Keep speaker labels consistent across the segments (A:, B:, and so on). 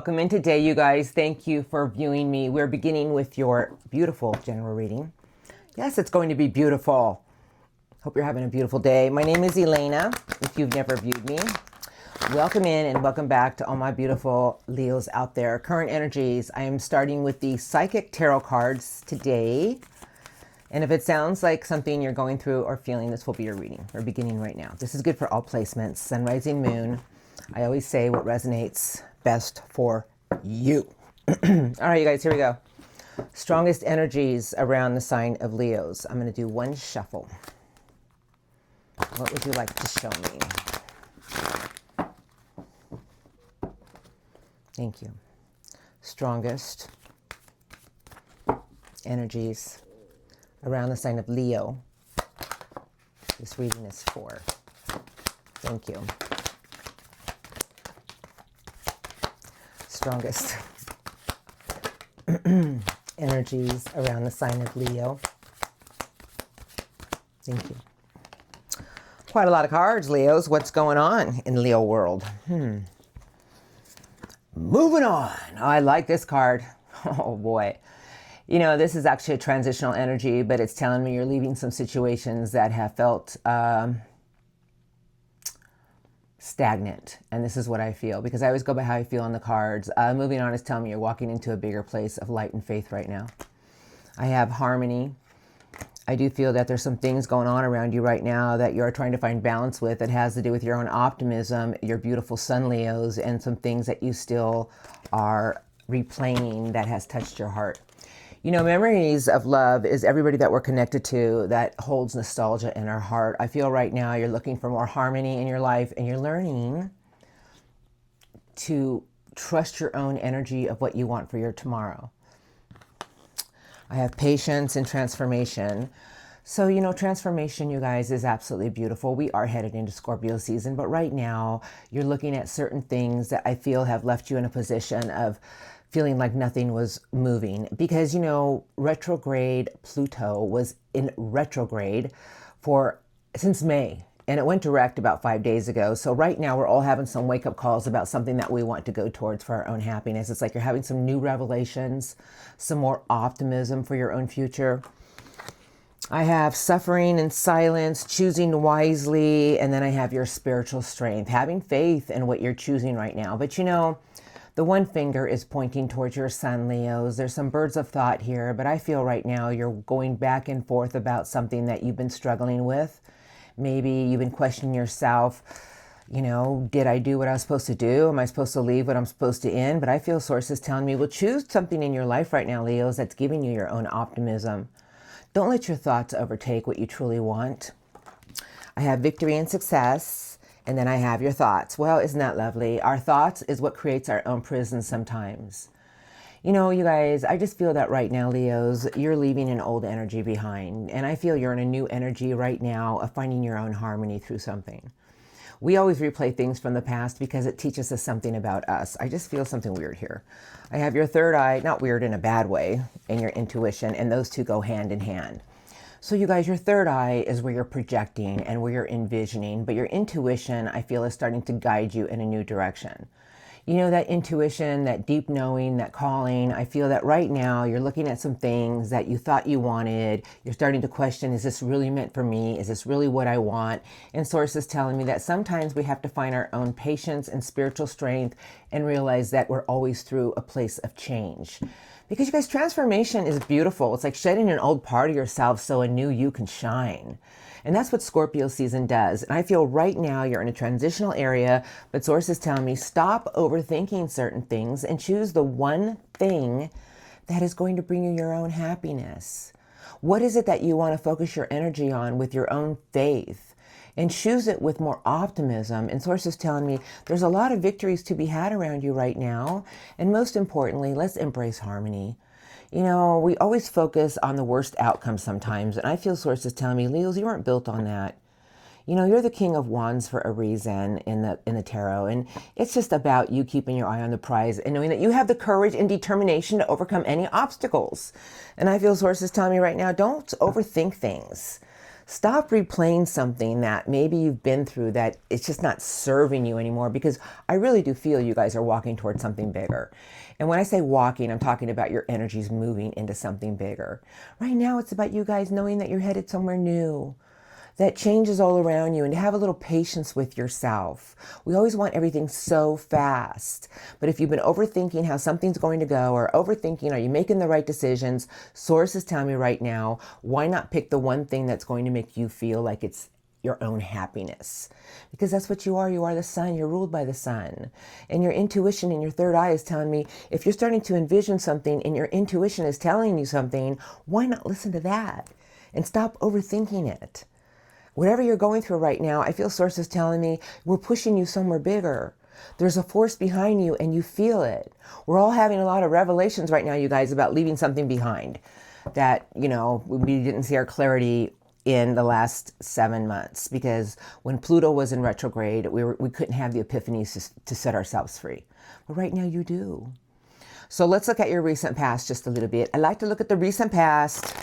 A: Welcome in today, you guys. Thank you for viewing me. We're beginning with your beautiful general reading. Yes, it's going to be beautiful. Hope you're having a beautiful day. My name is Elena. If you've never viewed me, welcome in and welcome back to all my beautiful Leos out there. Current energies. I am starting with the Psychic Tarot cards today. And if it sounds like something you're going through or feeling, this will be your reading. We're beginning right now. This is good for all placements. Sun, rising, moon. I always say what resonates best for you. All right, you guys, here we go. Strongest energies around the sign of Leos. I'm going to do one shuffle. What would you like to show me? Thank you. Strongest energies around the sign of Leo. This reading is for. Thank you. Strongest energies around the sign of Leo. Thank you. Quite a lot of cards, Leos. What's going on in Leo world? Moving on. I like this card. Oh boy. You know, this is actually a transitional energy, but it's telling me you're leaving some situations that have felt stagnant. And this is what I feel, because I always go by how I feel on the cards. Moving on is telling me you're walking into a bigger place of light and faith right now. I have harmony. I do feel that there's some things going on around you right now that you're trying to find balance with. That has to do with your own optimism, your beautiful sun, Leos, and some things that you still are replaying that has touched your heart. You know, memories of love is everybody that we're connected to that holds nostalgia in our heart. I feel right now you're looking for more harmony in your life, and you're learning to trust your own energy of what you want for your tomorrow. I have patience and transformation. So, you know, transformation, you guys, is absolutely beautiful. We are headed into Scorpio season, but right now you're looking at certain things that I feel have left you in a position of feeling like nothing was moving, because, you know, retrograde Pluto was in retrograde since May, and it went direct about 5 days ago. So right now we're all having some wake-up calls about something that we want to go towards for our own happiness. It's like you're having some new revelations, some more optimism for your own future. I have suffering and silence, choosing wisely, and then I have your spiritual strength, having faith in what you're choosing right now. But you know, the one finger is pointing towards your sun, Leos. There's some birds of thought here, but I feel right now you're going back and forth about something that you've been struggling with. Maybe you've been questioning yourself, you know, did I do what I was supposed to do? Am I supposed to leave what I'm supposed to end? But I feel sources telling me, well, choose something in your life right now, Leos, that's giving you your own optimism. Don't let your thoughts overtake what you truly want. I have victory and success. And then I have your thoughts. Well, isn't that lovely? Our thoughts is what creates our own prison sometimes. You know, you guys, I just feel that right now, Leos, you're leaving an old energy behind. And I feel you're in a new energy right now of finding your own harmony through something. We always replay things from the past because it teaches us something about us. I just feel something weird here. I have your third eye, not weird in a bad way, and your intuition, and those two go hand in hand. So you guys, your third eye is where you're projecting and where you're envisioning, but your intuition, I feel, is starting to guide you in a new direction. You know, that intuition, that deep knowing, that calling, I feel that right now you're looking at some things that you thought you wanted. You're starting to question, is this really meant for me? Is this really what I want? And sources telling me that sometimes we have to find our own patience and spiritual strength and realize that we're always through a place of change. Because you guys, transformation is beautiful. It's like shedding an old part of yourself so a new you can shine. And that's what Scorpio season does. And I feel right now you're in a transitional area, but sources tell me stop overthinking certain things and choose the one thing that is going to bring you your own happiness. What is it that you want to focus your energy on with your own faith? And choose it with more optimism. And sources telling me there's a lot of victories to be had around you right now. And most importantly, let's embrace harmony. You know, we always focus on the worst outcome sometimes. And I feel sources telling me, Leos, you weren't built on that. You know, you're the King of Wands for a reason in the tarot. And it's just about you keeping your eye on the prize and knowing that you have the courage and determination to overcome any obstacles. And I feel sources telling me right now, don't overthink things. Stop replaying something that maybe you've been through that it's just not serving you anymore, because I really do feel you guys are walking towards something bigger. And when I say walking, I'm talking about your energies moving into something bigger. Right now, it's about you guys knowing that you're headed somewhere new, that changes all around you, and to have a little patience with yourself. We always want everything so fast. But if you've been overthinking how something's going to go, or overthinking, are you making the right decisions? Source is telling me right now, why not pick the one thing that's going to make you feel like it's your own happiness? Because that's what you are. You are the sun. You're ruled by the sun. And your intuition in your third eye is telling me, if you're starting to envision something and your intuition is telling you something, why not listen to that and stop overthinking it? Whatever you're going through right now, I feel Source is telling me we're pushing you somewhere bigger. There's a force behind you and you feel it. We're all having a lot of revelations right now, you guys, about leaving something behind that, we didn't see our clarity in the last 7 months, because when Pluto was in retrograde, we couldn't have the epiphanies to set ourselves free. But right now you do. So let's look at your recent past just a little bit. I like to look at the recent past.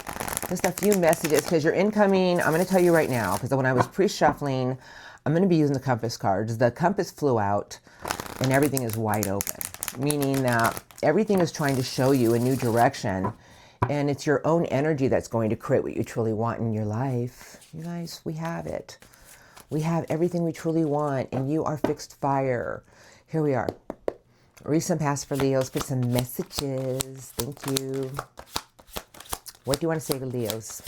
A: Just a few messages, because you're incoming. I'm going to tell you right now, because when I was pre-shuffling, I'm going to be using the compass cards. The compass flew out and everything is wide open, meaning that everything is trying to show you a new direction, and it's your own energy that's going to create what you truly want in your life. You guys, we have it. We have everything we truly want, and you are fixed fire. Here we are. Recent past for Leos. Put some messages. Thank you. What do you want to say to Leos?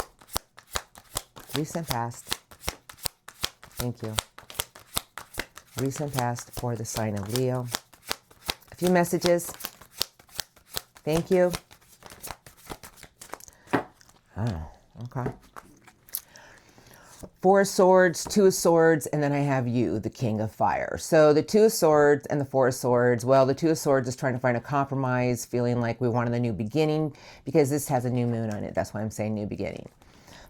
A: Recent past. Thank you. Recent past for the sign of Leo. A few messages. Thank you. Oh, okay. 4 of Swords, 2 of Swords, and then I have you, the King of Fire. So the 2 of Swords and the 4 of Swords, well, the 2 of Swords is trying to find a compromise, feeling like we wanted a new beginning, because this has a new moon on it. That's why I'm saying new beginning.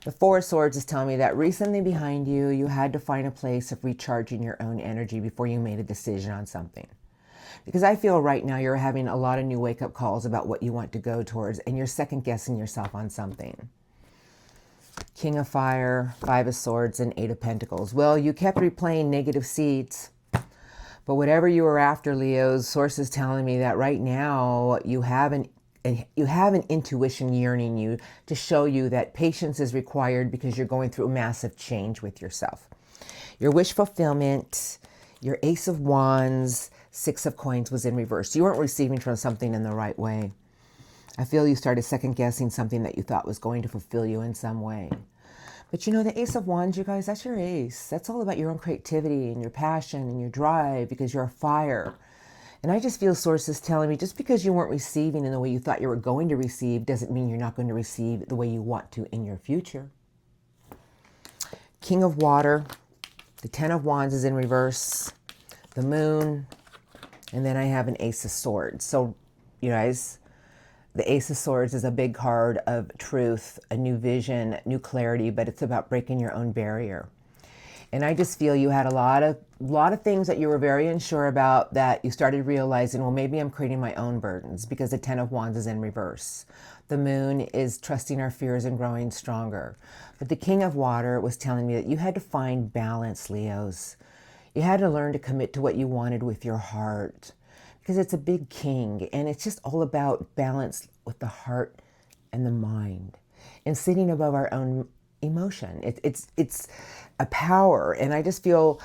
A: The 4 of Swords is telling me that recently behind you, you had to find a place of recharging your own energy before you made a decision on something. Because I feel right now you're having a lot of new wake-up calls about what you want to go towards, and you're second-guessing yourself on something. King of Fire, 5 of Swords, and 8 of Pentacles. Well, you kept replaying negative seeds, but whatever you were after, Leo's Source is telling me that right now you have an intuition yearning you to show you that patience is required, because you're going through a massive change with yourself. Your wish fulfillment, your Ace of Wands, 6 of Coins was in reverse. You weren't receiving from something in the right way. I feel you started second guessing something that you thought was going to fulfill you in some way. But the Ace of Wands, you guys, that's your ace. That's all about your own creativity and your passion and your drive, because you're a fire. And I just feel Source is telling me, just because you weren't receiving in the way you thought you were going to receive doesn't mean you're not going to receive the way you want to in your future. King of Water, the 10 of Wands is in reverse, the Moon, and then I have an Ace of Swords. So, you guys, the Ace of Swords is a big card of truth, a new vision, new clarity, but it's about breaking your own barrier. And I just feel you had a lot of things that you were very unsure about, that you started realizing, well, maybe I'm creating my own burdens, because the 10 of Wands is in reverse. The Moon is trusting our fears and growing stronger. But the King of Water was telling me that you had to find balance, Leos. You had to learn to commit to what you wanted with your heart, because it's a big king, and it's just all about balance with the heart and the mind, and sitting above our own emotion. It's a power, and I just feel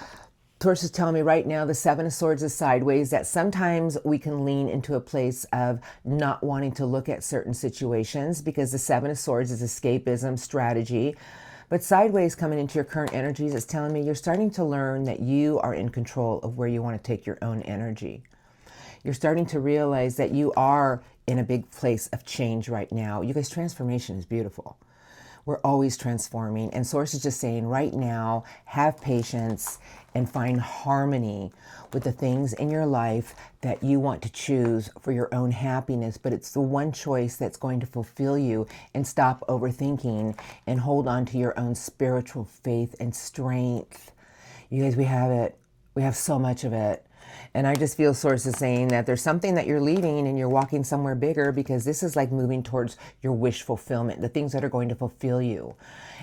A: Source is telling me right now the 7 of Swords is sideways, that sometimes we can lean into a place of not wanting to look at certain situations, because the 7 of Swords is escapism, strategy. But sideways, coming into your current energies, is telling me you're starting to learn that you are in control of where you want to take your own energy. You're starting to realize that you are in a big place of change right now. You guys, transformation is beautiful. We're always transforming. And Source is just saying right now, have patience and find harmony with the things in your life that you want to choose for your own happiness. But it's the one choice that's going to fulfill you, and stop overthinking and hold on to your own spiritual faith and strength. You guys, we have it. We have so much of it. And I just feel sources saying that there's something that you're leaving and you're walking somewhere bigger, because this is like moving towards your wish fulfillment, the things that are going to fulfill you.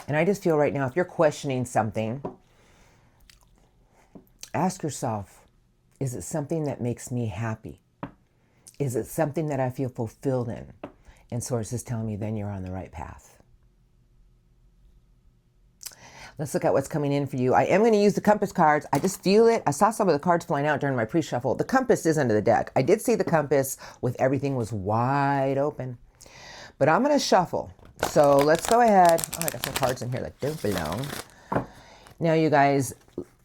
A: And I just feel right now, if you're questioning something, ask yourself, is it something that makes me happy? Is it something that I feel fulfilled in? And sources tell me then you're on the right path. Let's look at what's coming in for you. I am going to use the compass cards. I just feel it. I saw some of the cards flying out during my pre-shuffle. The compass is under the deck. I did see the compass with everything was wide open. But I'm going to shuffle. So let's go ahead. Oh, I got some cards in here that don't belong. Now, you guys,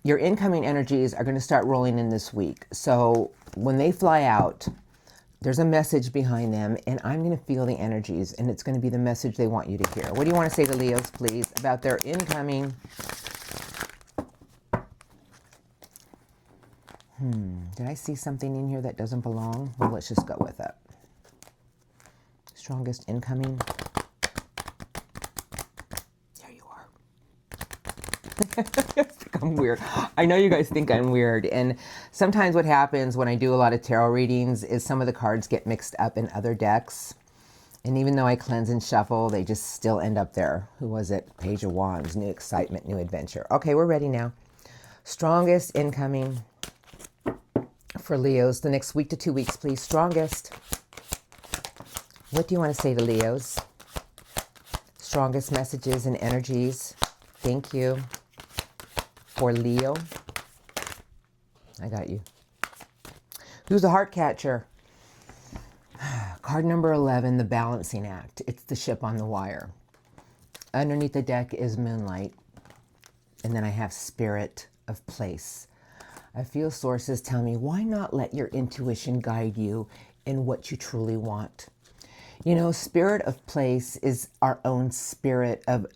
A: your incoming energies are going to start rolling in this week. So when they fly out, there's a message behind them, and I'm going to feel the energies, and it's going to be the message they want you to hear. What do you want to say to Leos, please, about their incoming? Did I see something in here that doesn't belong? Well, let's just go with it. Strongest incoming. There you are. I think I'm weird. I know you guys think I'm weird. And sometimes what happens when I do a lot of tarot readings is some of the cards get mixed up in other decks. And even though I cleanse and shuffle, they just still end up there. Who was it? Page of Wands, new excitement, new adventure. Okay, we're ready now. Strongest incoming for Leos the next week to 2 weeks, please. Strongest. What do you want to say to Leos? Strongest messages and energies. Thank you. For Leo. I got you. Who's the heart catcher? Card number 11, the balancing act. It's the ship on the wire. Underneath the deck is moonlight. And then I have spirit of place. I feel sources tell me, why not let your intuition guide you in what you truly want? You know, spirit of place is our own spirit of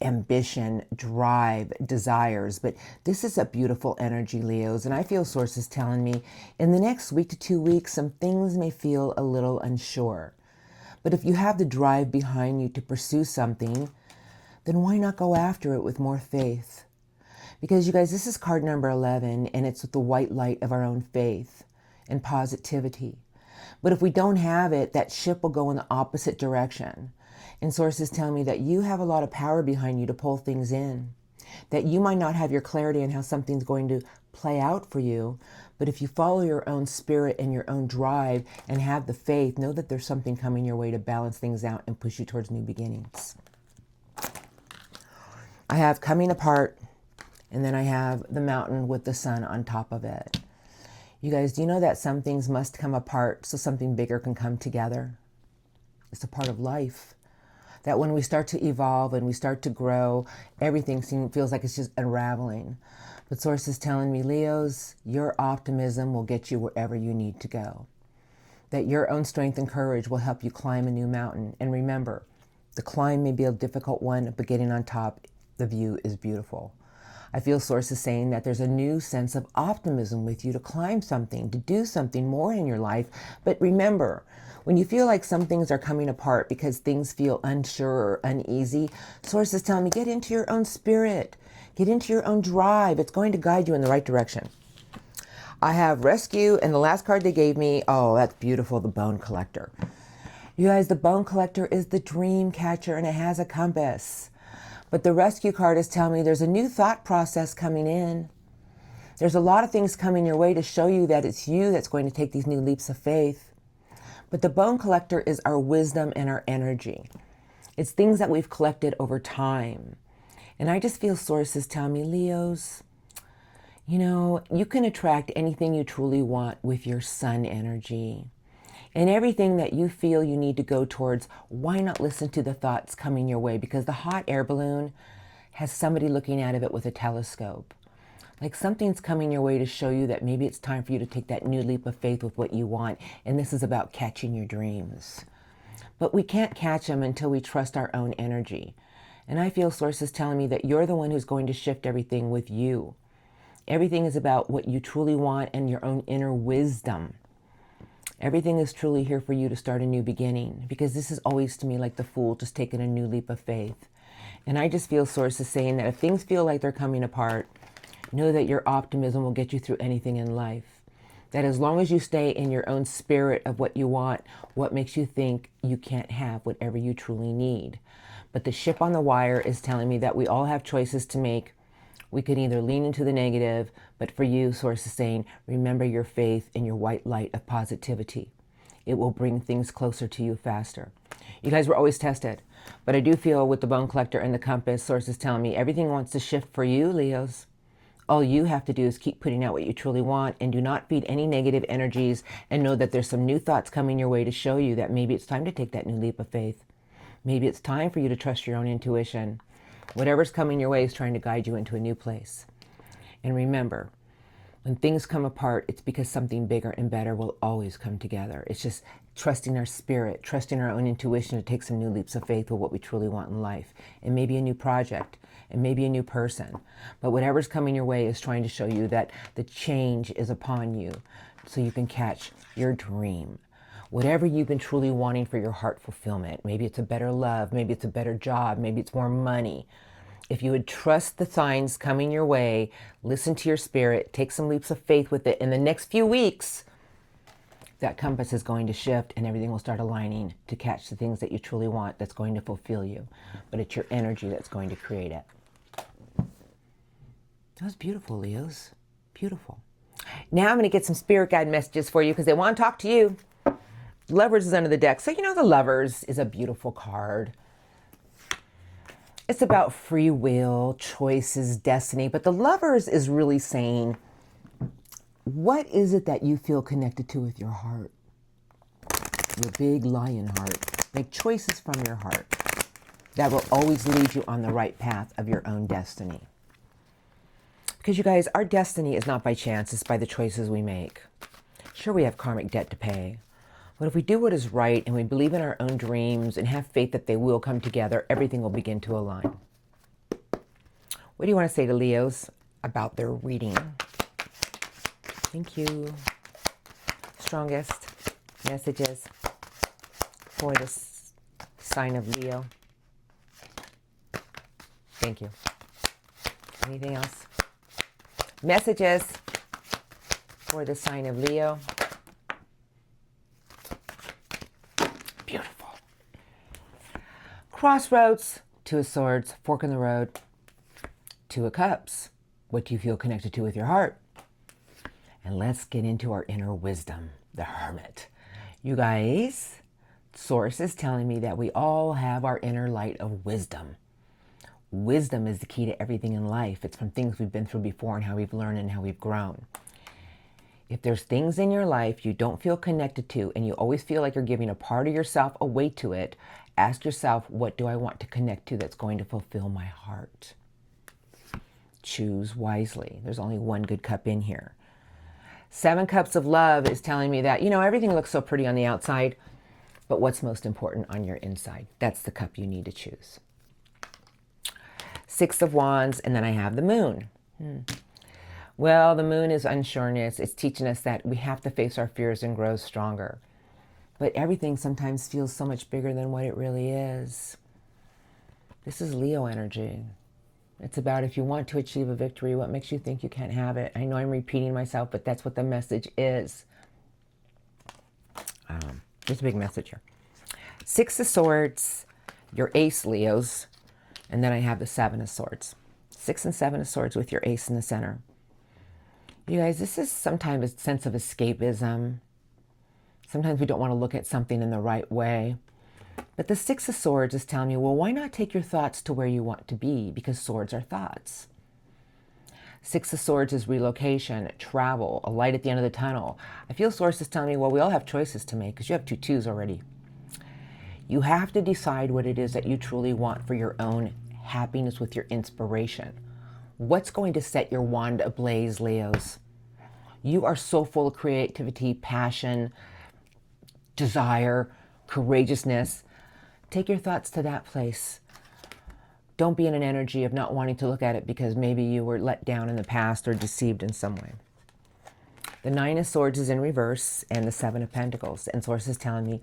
A: ambition, drive, desires. But this is a beautiful energy, Leos. And I feel sources telling me in the next week to 2 weeks, some things may feel a little unsure. But if you have the drive behind you to pursue something, then why not go after it with more faith? Because you guys, this is card number 11, and it's with the white light of our own faith and positivity. But if we don't have it, that ship will go in the opposite direction. And sources tell me that you have a lot of power behind you to pull things in. That you might not have your clarity on how something's going to play out for you. But if you follow your own spirit and your own drive and have the faith, know that there's something coming your way to balance things out and push you towards new beginnings. I have coming apart, and then I have the mountain with the sun on top of it. You guys, do you know that some things must come apart so something bigger can come together? It's a part of life. That when we start to evolve and we start to grow, everything feels like it's just unraveling. But source is telling me, Leos, your optimism will get you wherever you need to go. That your own strength and courage will help you climb a new mountain. And remember, the climb may be a difficult one, but getting on top, the view is beautiful. I feel sources saying that there's a new sense of optimism with you to climb something, to do something more in your life. But remember, when you feel like some things are coming apart because things feel unsure or uneasy, sources tell me, get into your own spirit. Get into your own drive. It's going to guide you in the right direction. I have rescue, and the last card they gave me, oh, that's beautiful, the bone collector. You guys, the bone collector is the dream catcher, and it has a compass. But the rescue card is telling me there's a new thought process coming in. There's a lot of things coming your way to show you that it's you that's going to take these new leaps of faith. But the bone collector is our wisdom and our energy. It's things that we've collected over time. And I just feel sources tell me, Leos, you know, you can attract anything you truly want with your sun energy. And everything that you feel you need to go towards, why not listen to the thoughts coming your way? Because the hot air balloon has somebody looking out of it with a telescope. Like something's coming your way to show you that maybe it's time for you to take that new leap of faith with what you want. And this is about catching your dreams. But we can't catch them until we trust our own energy. And I feel sources telling me that you're the one who's going to shift everything with you. Everything is about what you truly want and your own inner wisdom. Everything is truly here for you to start a new beginning, because this is always to me like the fool just taking a new leap of faith. And I just feel sources saying that if things feel like they're coming apart, know that your optimism will get you through anything in life. That as long as you stay in your own spirit of what you want, what makes you think you can't have whatever you truly need? But the ship on the wire is telling me that we all have choices to make. We could either lean into the negative, but for you, Source is saying, remember your faith in your white light of positivity. It will bring things closer to you faster. You guys were always tested, but I do feel with the Bone Collector and the Compass, Source is telling me everything wants to shift for you, Leos. All you have to do is keep putting out what you truly want and do not feed any negative energies, and know that there's some new thoughts coming your way to show you that maybe it's time to take that new leap of faith. Maybe it's time for you to trust your own intuition. Whatever's coming your way is trying to guide you into a new place. And remember, when things come apart, it's because something bigger and better will always come together. It's just trusting our spirit, trusting our own intuition to take some new leaps of faith with what we truly want in life. And maybe a new project, and maybe a new person. But whatever's coming your way is trying to show you that the change is upon you so you can catch your dream. Whatever you've been truly wanting for your heart fulfillment. Maybe it's a better love, maybe it's a better job, maybe it's more money. If you would trust the signs coming your way, listen to your spirit, take some leaps of faith with it, in the next few weeks, that compass is going to shift and everything will start aligning to catch the things that you truly want that's going to fulfill you. But it's your energy that's going to create it. That was beautiful, Leos. Beautiful. Now I'm going to get some spirit guide messages for you because they want to talk to you. Lovers is under the deck. So you know the Lovers is a beautiful card. It's about free will, choices, destiny. But the Lovers is really saying, what is it that you feel connected to with your heart? Your big lion heart. Make choices from your heart. That will always lead you on the right path of your own destiny. Because you guys, our destiny is not by chance, it's by the choices we make. Sure, we have karmic debt to pay. But if we do what is right and we believe in our own dreams and have faith that they will come together, everything will begin to align. What do you want to say to Leos about their reading? Thank you. Strongest messages for this sign of Leo. Thank you. Anything else? Messages for the sign of Leo. Beautiful. Crossroads, Two of Swords, fork in the road, Two of Cups. What do you feel connected to with your heart? And let's get into our inner wisdom, the Hermit. You guys, Source is telling me that we all have our inner light of wisdom. Wisdom is the key to everything in life. It's from things we've been through before and how we've learned and how we've grown. If there's things in your life you don't feel connected to and you always feel like you're giving a part of yourself away to it, ask yourself, what do I want to connect to that's going to fulfill my heart? Choose wisely. There's only one good cup in here. Seven Cups of Love is telling me that, you know, everything looks so pretty on the outside, but what's most important on your inside? That's the cup you need to choose. Six of Wands, and then I have the Moon. Well, the Moon is unsureness. It's teaching us that we have to face our fears and grow stronger. But everything sometimes feels so much bigger than what it really is. This is Leo energy. It's about if you want to achieve a victory, what makes you think you can't have it? I know I'm repeating myself, but that's what the message is. There's a big message here. Six of Swords, your ace, Leos. And then I have the Seven of Swords. 6 and 7 of Swords with your ace in the center. You guys, this is sometimes a sense of escapism. Sometimes we don't want to look at something in the right way. But the 6 of Swords is telling you, well, why not take your thoughts to where you want to be? Because swords are thoughts. 6 of Swords is relocation, travel, a light at the end of the tunnel. I feel Source is telling me, well, we all have choices to make because you have 2 twos already. You have to decide what it is that you truly want for your own happiness with your inspiration. What's going to set your wand ablaze, Leos? You are so full of creativity, passion, desire, courageousness. Take your thoughts to that place. Don't be in an energy of not wanting to look at it because maybe you were let down in the past or deceived in some way. The 9 of Swords is in reverse and the 7 of Pentacles. And Source is telling me,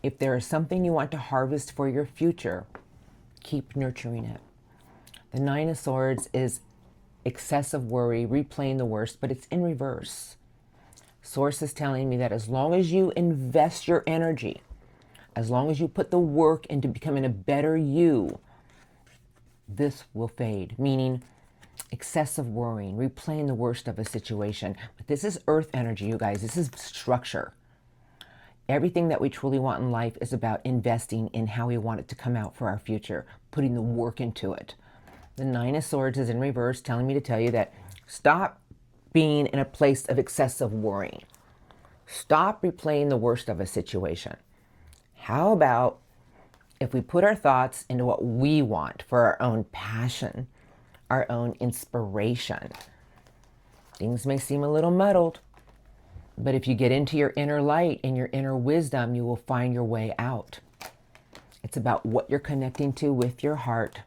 A: if there is something you want to harvest for your future, keep nurturing it. The 9 of Swords is excessive worry, replaying the worst, but it's in reverse. Source is telling me that as long as you invest your energy, as long as you put the work into becoming a better you, this will fade, meaning excessive worrying, replaying the worst of a situation. But this is earth energy, you guys. This is structure. Everything that we truly want in life is about investing in how we want it to come out for our future, putting the work into it. The Nine of Swords is in reverse, telling me to tell you that stop being in a place of excessive worrying. Stop replaying the worst of a situation. How about if we put our thoughts into what we want for our own passion, our own inspiration? Things may seem a little muddled, but if you get into your inner light and your inner wisdom, you will find your way out. It's about what you're connecting to with your heart.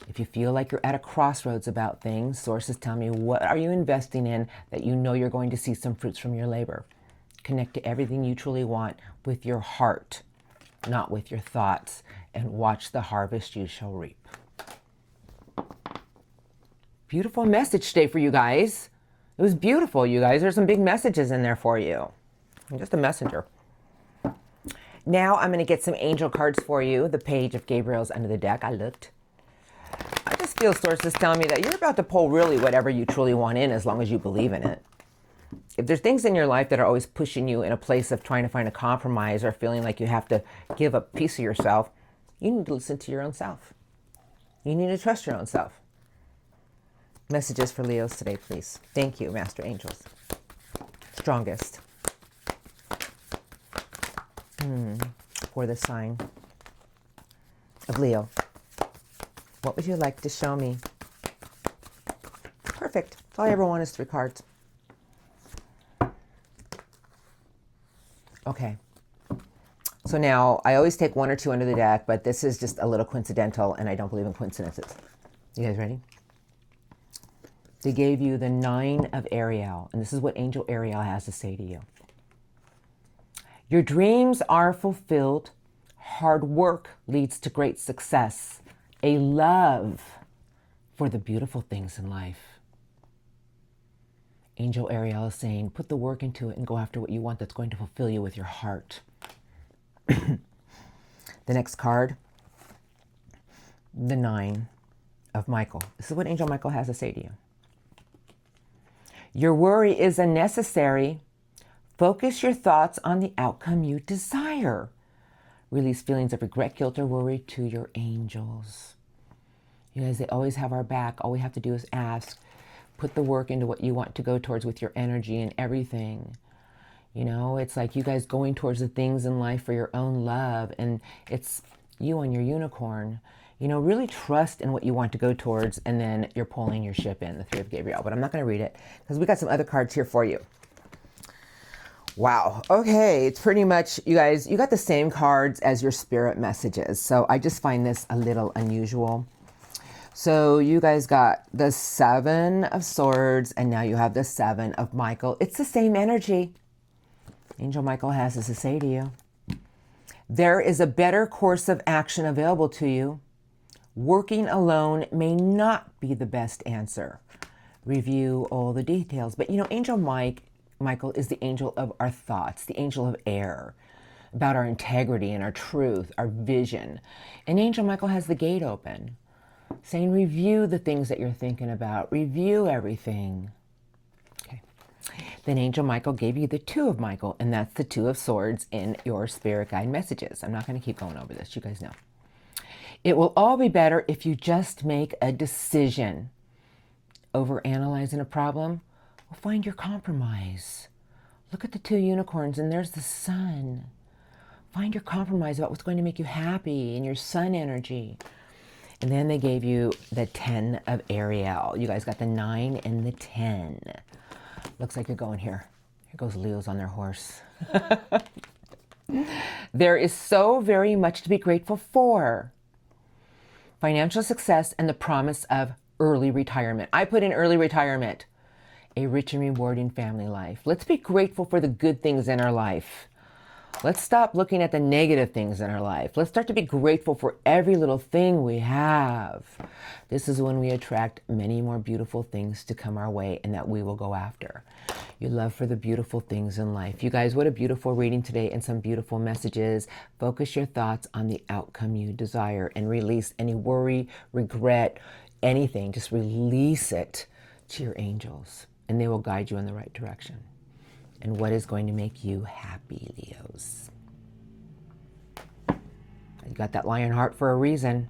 A: If you feel like you're at a crossroads about things, sources tell me, what are you investing in that you know you're going to see some fruits from your labor? Connect to everything you truly want with your heart, not with your thoughts, and watch the harvest you shall reap. Beautiful message today for you guys. It was beautiful, you guys. There's some big messages in there for you. I'm just a messenger. Now I'm going to get some angel cards for you. The Page of Gabriel's under the deck. I looked. I just feel sources telling me that you're about to pull really whatever you truly want in, as long as you believe in it. If there's things in your life that are always pushing you in a place of trying to find a compromise or feeling like you have to give a piece of yourself, you need to listen to your own self. You need to trust your own self. Messages for Leos today, please. Thank you, Master Angels. Strongest. For the sign of Leo. What would you like to show me? Perfect. All I ever want is 3 cards. Okay. So now, I always take 1 or 2 under the deck, but this is just a little coincidental, and I don't believe in coincidences. You guys ready? They gave you the 9 of Ariel, and this is what Angel Ariel has to say to you. Your dreams are fulfilled. Hard work leads to great success. A love for the beautiful things in life. Angel Ariel is saying, put the work into it and go after what you want that's going to fulfill you with your heart. The next card, the 9 of Michael. This is what Angel Michael has to say to you. Your worry is unnecessary. Focus your thoughts on the outcome you desire. Release feelings of regret, guilt, or worry to your angels. You guys, they always have our back. All we have to do is ask. Put the work into what you want to go towards with your energy and everything. You know, it's like you guys going towards the things in life for your own love. And it's you and your unicorn. You know, really trust in what you want to go towards, and then you're pulling your ship in, the 3 of Gabriel. But I'm not going to read it because we got some other cards here for you. Wow. Okay. It's pretty much, you guys, you got the same cards as your spirit messages. So I just find this a little unusual. So you guys got the 7 of Swords, and now you have the 7 of Michael. It's the same energy. Angel Michael has this to say to you. There is a better course of action available to you. Working alone may not be the best answer. Review all the details. But you know, Angel Michael is the angel of our thoughts, the angel of air, about our integrity and our truth, our vision. And Angel Michael has the gate open, saying review the things that you're thinking about. Review everything. Okay. Then Angel Michael gave you the 2 of Michael, and that's the 2 of Swords in your spirit guide messages. I'm not going to keep going over this. You guys know. It will all be better if you just make a decision. Over analyzing a problem, well, find your compromise. Look at the 2 unicorns, and there's the sun. Find your compromise about what's going to make you happy in your sun energy. And then they gave you the 10 of Ariel. You guys got the 9 and the 10. Looks like you're going here. Here goes Leo's on their horse. There is so very much to be grateful for. Financial success and the promise of early retirement. I put in early retirement. A rich and rewarding family life. Let's be grateful for the good things in our life. Let's stop looking at the negative things in our life. Let's start to be grateful for every little thing we have. This is when we attract many more beautiful things to come our way and that we will go after. Your love for the beautiful things in life. You guys, what a beautiful reading today and some beautiful messages. Focus your thoughts on the outcome you desire and release any worry, regret, anything. Just release it to your angels and they will guide you in the right direction. And what is going to make you happy, Leos? You got that lion heart for a reason.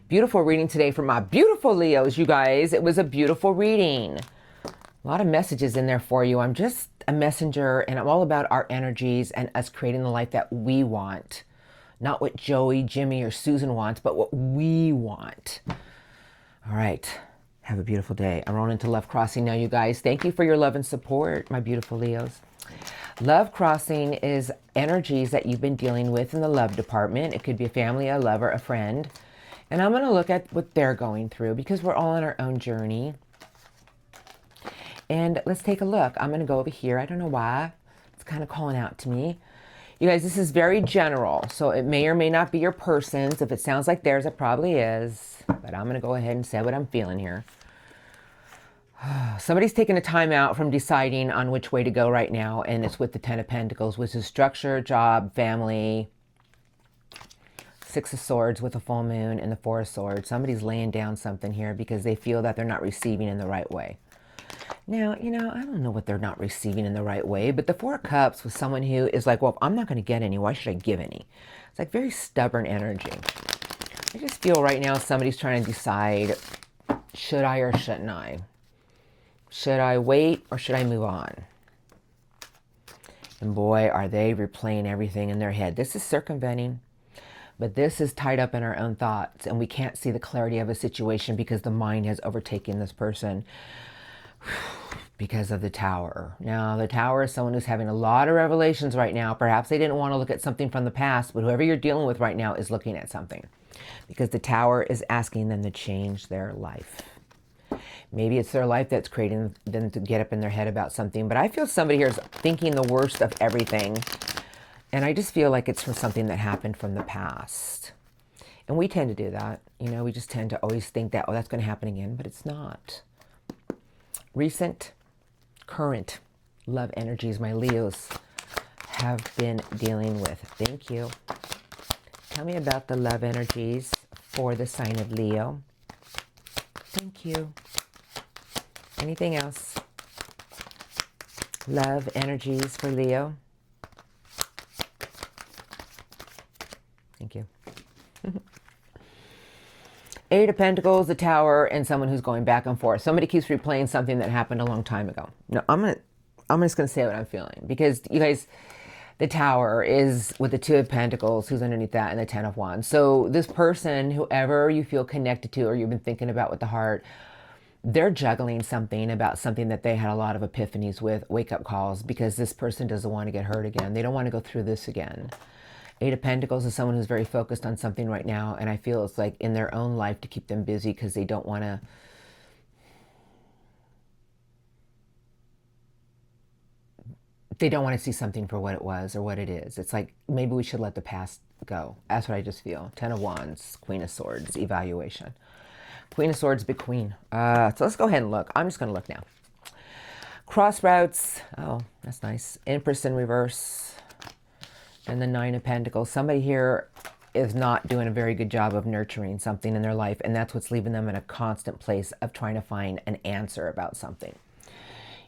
A: Beautiful reading today for my beautiful Leos, you guys. It was a beautiful reading. A lot of messages in there for you. I'm just a messenger and I'm all about our energies and us creating the life that we want. Not what Joey, Jimmy, or Susan wants, but what we want. All right. Have a beautiful day. I'm rolling into Love Crossing now, you guys. Thank you for your love and support, my beautiful Leos. Love Crossing is energies that you've been dealing with in the love department. It could be a family, a lover, a friend. And I'm going to look at what they're going through because we're all on our own journey. And let's take a look. I'm going to go over here. I don't know why. It's kind of calling out to me. You guys, this is very general. So it may or may not be your person's. If it sounds like theirs, it probably is. But I'm going to go ahead and say what I'm feeling here. Somebody's taking a time out from deciding on which way to go right now, and it's with the Ten of Pentacles, which is structure, job, family, Six of Swords with a full moon, and the Four of Swords. Somebody's laying down something here because they feel that they're not receiving in the right way. Now, I don't know what they're not receiving in the right way, but the Four of Cups with someone who is like, well, if I'm not going to get any, why should I give any? It's like very stubborn energy. I just feel right now somebody's trying to decide, should I or shouldn't I? Should I wait or should I move on? And boy, are they replaying everything in their head. This is circumventing, but this is tied up in our own thoughts and we can't see the clarity of a situation because the mind has overtaken this person because of the Tower. Now, the Tower is someone who's having a lot of revelations right now. Perhaps they didn't want to look at something from the past, but whoever you're dealing with right now is looking at something because the Tower is asking them to change their life. Maybe it's their life that's creating them to get up in their head about something. But I feel somebody here is thinking the worst of everything. And I just feel like it's from something that happened from the past. And we tend to do that. We just tend to always think that, oh, that's going to happen again. But it's not. Recent, current love energies my Leos have been dealing with. Thank you. Tell me about the love energies for the sign of Leo. Thank you. Anything else? Love energies for Leo. Thank you. Eight of Pentacles, the Tower, and someone who's going back and forth. Somebody keeps replaying something that happened a long time ago. No, I'm just gonna say what I'm feeling because you guys, the Tower is with the Two of Pentacles, who's underneath that, and the Ten of Wands. So this person, whoever you feel connected to or you've been thinking about with the heart, they're juggling something about something that they had a lot of epiphanies with, wake-up calls, because this person doesn't want to get hurt again. They don't want to go through this again. Eight of Pentacles is someone who's very focused on something right now, and I feel it's like in their own life to keep them busy because they don't want to... They don't want to see something for what it was or what it is. It's like, maybe we should let the past go. That's what I just feel. Ten of Wands, Queen of Swords, evaluation. Queen of Swords, big queen. So let's go ahead and look. I'm just going to look now. Crossroads. Oh, that's nice. Empress in reverse. And the Nine of Pentacles. Somebody here is not doing a very good job of nurturing something in their life. And that's what's leaving them in a constant place of trying to find an answer about something.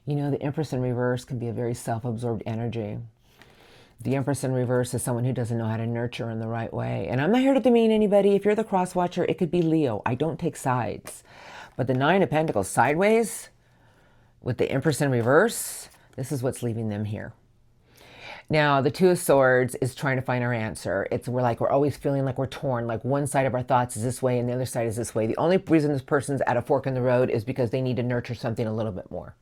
A: The Empress in reverse can be a very self-absorbed energy. The Empress in reverse is someone who doesn't know how to nurture in the right way. And I'm not here to demean anybody. If you're the cross watcher, it could be Leo. I don't take sides. But the Nine of Pentacles sideways with the Empress in reverse, this is what's leaving them here. Now, the Two of Swords is trying to find our answer. We're always feeling like we're torn. Like one side of our thoughts is this way and the other side is this way. The only reason this person's at a fork in the road is because they need to nurture something a little bit more.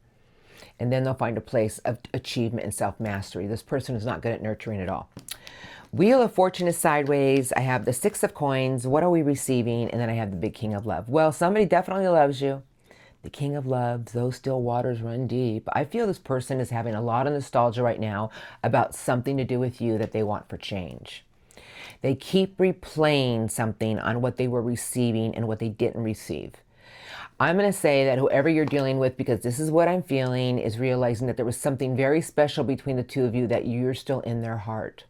A: And then they'll find a place of achievement and self-mastery. This person is not good at nurturing at all. Wheel of Fortune is sideways. I have the Six of Coins. What are we receiving? And then I have the big King of Love. Well, somebody definitely loves you. The King of Love, those still waters run deep. I feel this person is having a lot of nostalgia right now about something to do with you that they want for change. They keep replaying something on what they were receiving and what they didn't receive. I'm going to say that whoever you're dealing with, because this is what I'm feeling, is realizing that there was something very special between the two of you, that you're still in their heart.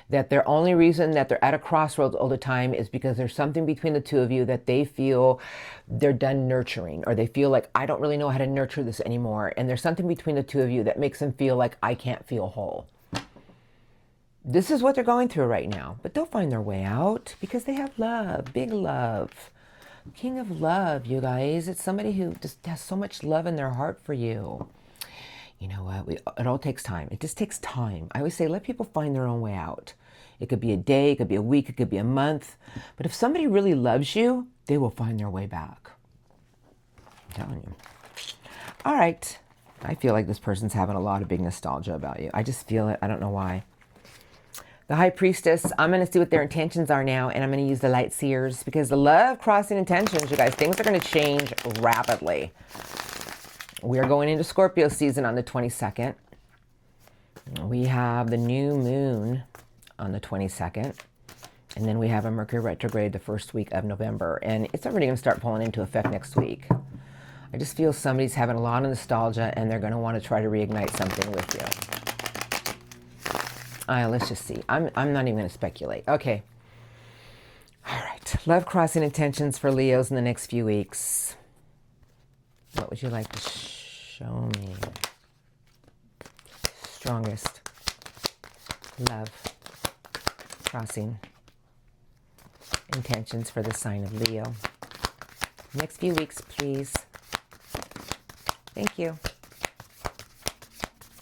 A: That their only reason that they're at a crossroads all the time is because there's something between the two of you that they feel they're done nurturing, or they feel like, I don't really know how to nurture this anymore. And there's something between the two of you that makes them feel like, I can't feel whole. This is what they're going through right now, but they'll find their way out because they have love, big love. King of Love, you guys. It's somebody who just has so much love in their heart for you. You know what? It all takes time. It just takes time. I always say, let people find their own way out. It could be a day, it could be a week, it could be a month. But if somebody really loves you, they will find their way back. I'm telling you. All right. I feel like this person's having a lot of big nostalgia about you. I just feel it. I don't know why. The High Priestess, I'm going to see what their intentions are now, and I'm going to use the Light Seers, because the love crossing intentions, you guys, things are going to change rapidly. We are going into Scorpio season on the 22nd. We have the new moon on the 22nd. And then we have a Mercury retrograde the first week of November. And it's already going to start pulling into effect next week. I just feel somebody's having a lot of nostalgia, and they're going to want to try to reignite something with you. Let's just see. I'm not even going to speculate. Okay. All right. Love crossing intentions for Leos in the next few weeks. What would you like to show me? Strongest love crossing intentions for the sign of Leo. Next few weeks, please. Thank you.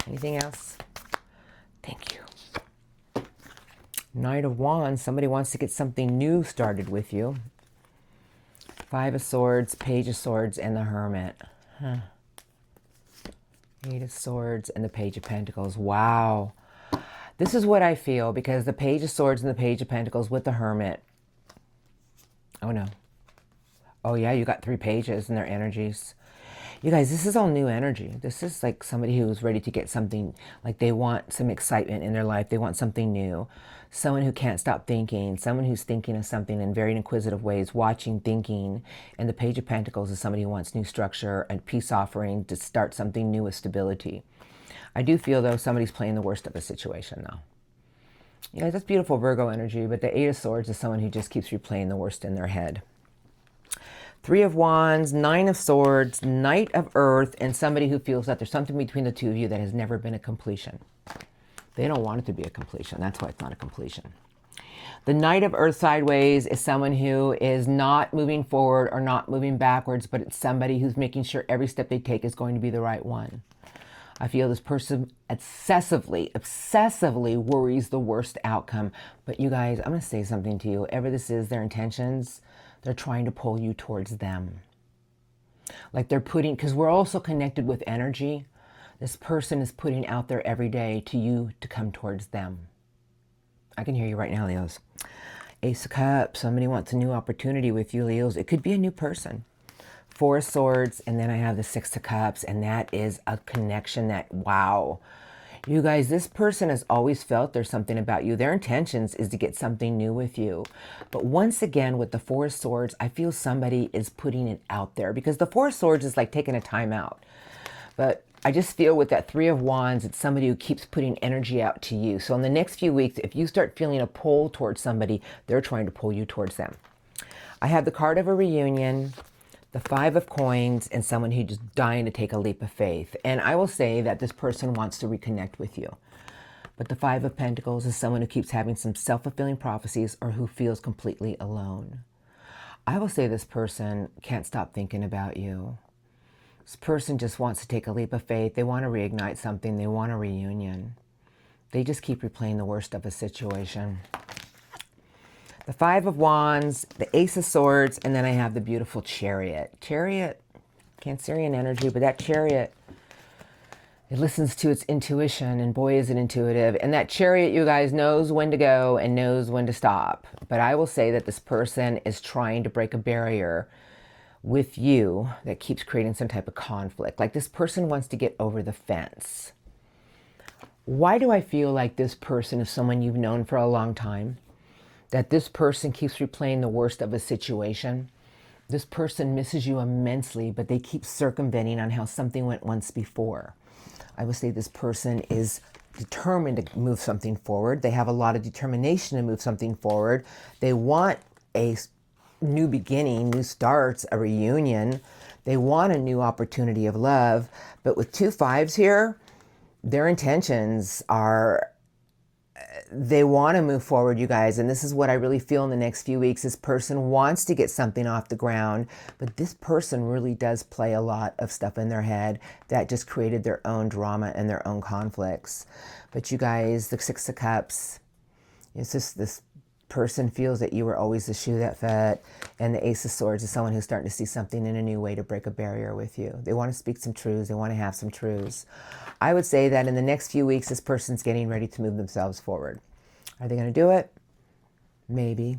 A: Anything else? Thank you. Knight of Wands. Somebody wants to get something new started with you. Five of Swords, Page of Swords, and the Hermit. Eight of Swords and the Page of Pentacles. Wow. This is what I feel, because the Page of Swords and the Page of Pentacles with the Hermit. Oh, no. Oh, yeah, you got three pages and their energies. You guys, this is all new energy. This is like somebody who's ready to get something, like they want some excitement in their life. They want something new. Someone who can't stop thinking. Someone who's thinking of something in very inquisitive ways, watching, thinking. And the Page of Pentacles is somebody who wants new structure and peace offering to start something new with stability. I do feel, though, somebody's playing the worst of a situation, though. You guys, that's beautiful Virgo energy, but the Eight of Swords is someone who just keeps replaying the worst in their head. Three of Wands, Nine of Swords, Knight of Earth, and somebody who feels that there's something between the two of you that has never been a completion. They don't want it to be a completion. That's why it's not a completion. The Knight of Earth sideways is someone who is not moving forward or not moving backwards, but it's somebody who's making sure every step they take is going to be the right one. I feel this person obsessively worries the worst outcome. But you guys, I'm going to say something to you. Whatever this is, their intentions, they're trying to pull you towards them. Like they're putting, because we're also connected with energy. This person is putting out there every day to you to come towards them. I can hear you right now, Leos. Ace of Cups, somebody wants a new opportunity with you, Leos. It could be a new person. Four of Swords, and then I have the Six of Cups, and that is a connection that, wow. You guys, this person has always felt there's something about you. Their intentions is to get something new with you. But once again, with the Four of Swords, I feel somebody is putting it out there, because the Four of Swords is like taking a time out. But I just feel with that Three of Wands, it's somebody who keeps putting energy out to you. So in the next few weeks, if you start feeling a pull towards somebody, they're trying to pull you towards them. I have the card of a reunion, the Five of Coins, and someone who's just dying to take a leap of faith. And I will say that this person wants to reconnect with you. But the Five of Pentacles is someone who keeps having some self-fulfilling prophecies or who feels completely alone. I will say this person can't stop thinking about you. This person just wants to take a leap of faith. They want to reignite something. They want a reunion. They just keep replaying the worst of a situation. The Five of Wands, the Ace of Swords, and then I have the beautiful Chariot. Chariot, Cancerian energy, but that Chariot, it listens to its intuition, and boy, is it intuitive. And that Chariot, you guys, knows when to go and knows when to stop. But I will say that this person is trying to break a barrier with you that keeps creating some type of conflict. Like this person wants to get over the fence. Why do I feel like this person is someone you've known for a long time? That this person keeps replaying the worst of a situation? This person misses you immensely, but they keep circumventing on how something went once before. I would say this person is determined to move something forward. They have a lot of determination to move something forward. They want a new beginning, new starts, a reunion. They want a new opportunity of love. But with 2 5s here, their intentions are, they want to move forward, you guys. And this is what I really feel in the next few weeks. This person wants to get something off the ground, but this person really does play a lot of stuff in their head that just created their own drama and their own conflicts. But you guys, the 6 of Cups, it's just this person feels that you were always the shoe that fit. And the Ace of Swords is someone who's starting to see something in a new way to break a barrier with you. They want to speak some truths. They want to have some truths. I would say that in the next few weeks, this person's getting ready to move themselves forward. Are they going to do it? Maybe.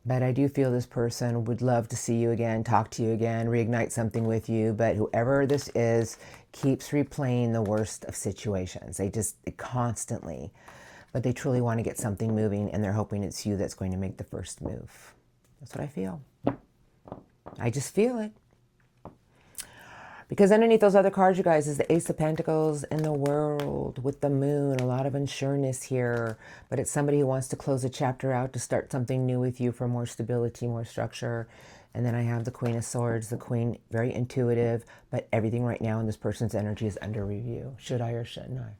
A: But I do feel this person would love to see you again, talk to you again, reignite something with you. But whoever this is keeps replaying the worst of situations. They constantly, but they truly want to get something moving, and they're hoping it's you that's going to make the first move. That's what I feel. I just feel it. Because underneath those other cards, you guys, is the Ace of Pentacles and the World with the Moon. A lot of unsureness here. But it's somebody who wants to close a chapter out to start something new with you for more stability, more structure. And then I have the Queen of Swords. The Queen, very intuitive. But everything right now in this person's energy is under review. Should I or shouldn't I?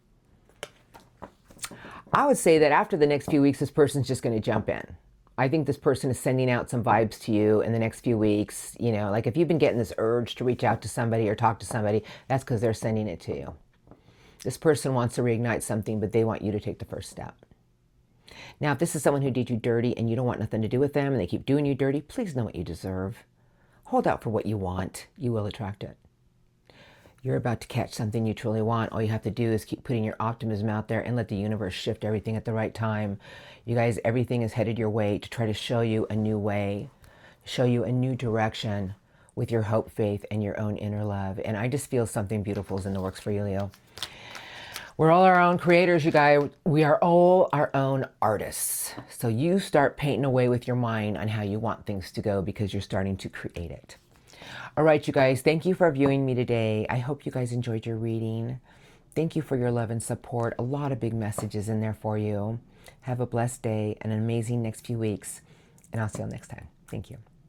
A: I would say that after the next few weeks, this person's just going to jump in. I think this person is sending out some vibes to you in the next few weeks. You know, like if you've been getting this urge to reach out to somebody or talk to somebody, that's because they're sending it to you. This person wants to reignite something, but they want you to take the first step. Now, if this is someone who did you dirty and you don't want nothing to do with them and they keep doing you dirty, please know what you deserve. Hold out for what you want. You will attract it. You're about to catch something you truly want. All you have to do is keep putting your optimism out there and let the universe shift everything at the right time. You guys, everything is headed your way to try to show you a new way, show you a new direction with your hope, faith, and your own inner love. And I just feel something beautiful is in the works for you, Leo. We're all our own creators, you guys. We are all our own artists. So you start painting away with your mind on how you want things to go because you're starting to create it. All right, you guys, thank you for viewing me today. I hope you guys enjoyed your reading. Thank you for your love and support. A lot of big messages in there for you. Have a blessed day and an amazing next few weeks. And I'll see you next time. Thank you.